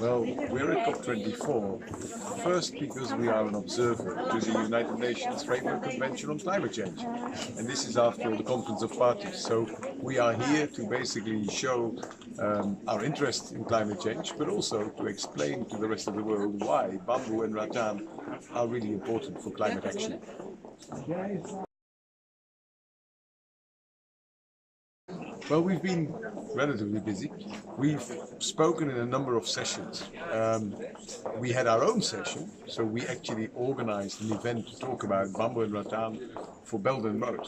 Well, we're at COP24, first because we are an observer to the United Nations Framework Convention on Climate Change. And this is after all the Conference of Parties. So we are here to basically show our interest in climate change, but also to explain to the rest of the world why bamboo and rattan are really important for climate action. Well, we've been relatively busy. We've spoken in a number of sessions. We had our own session, so we actually organized an event to talk about bamboo and rattan for Belden Road,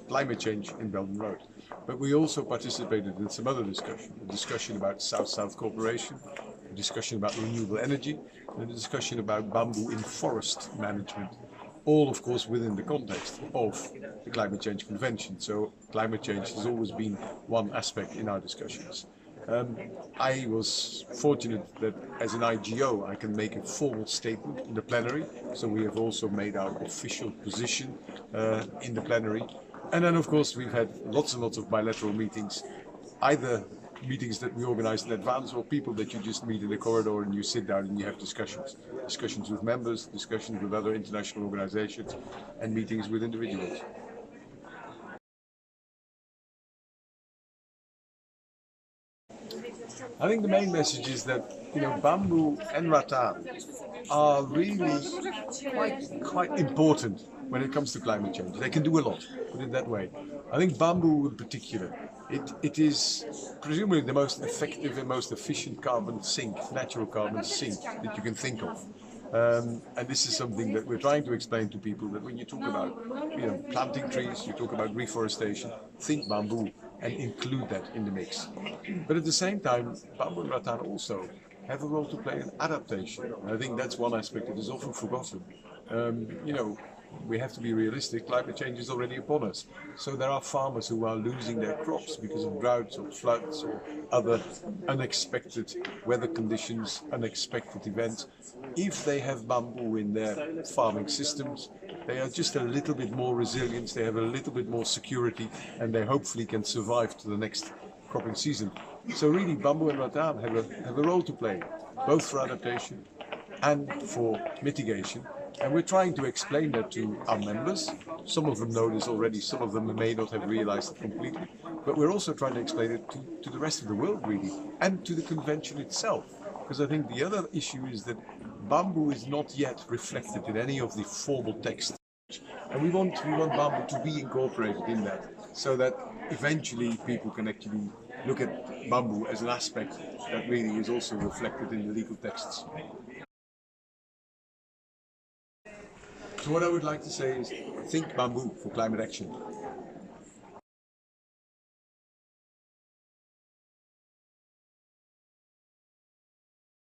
climate change in Belden Road. But we also participated in some other discussion, a discussion about South-South cooperation, a discussion about renewable energy, and a discussion about bamboo in forest management. All, of course, within the context of the Climate Change Convention. So climate change has always been one aspect in our discussions. I was fortunate that as an IGO I can make a formal statement in the plenary. So we have also made our official position in the plenary. And then, of course, we've had lots and lots of bilateral meetings, either meetings that we organize in advance or people that you just meet in the corridor and you sit down and you have discussions. Discussions with members, discussions with other international organizations, and meetings with individuals. I think the main message is that, bamboo and rattan are really quite important when it comes to climate change. They can do a lot, put it that way. I think bamboo in particular, it is presumably the most effective and most efficient carbon sink, natural carbon sink that you can think of. And this is something that we're trying to explain to people, that when you talk about planting trees, you talk about reforestation, think bamboo and include that in the mix. But at the same time, bamboo and rattan also have a role to play in adaptation. And I think that's one aspect that is often forgotten. We have to be realistic. Climate change is already upon us. So there are farmers who are losing their crops because of droughts or floods or other unexpected weather conditions, unexpected events. If they have bamboo in their farming systems, they are just a little bit more resilient, they have a little bit more security, and they hopefully can survive to the next cropping season. So really, bamboo and rattan have a role to play, both for adaptation and for mitigation. And we're trying to explain that to our members. Some of them know this already, some of them may not have realized it completely. But we're also trying to explain it to the rest of the world, really, and to the convention itself. Because I think the other issue is that bamboo is not yet reflected in any of the formal text. And we want bamboo to be incorporated in that, so that eventually people can actually look at bamboo as an aspect that really is also reflected in the legal texts. So what I would like to say is, think bamboo for climate action.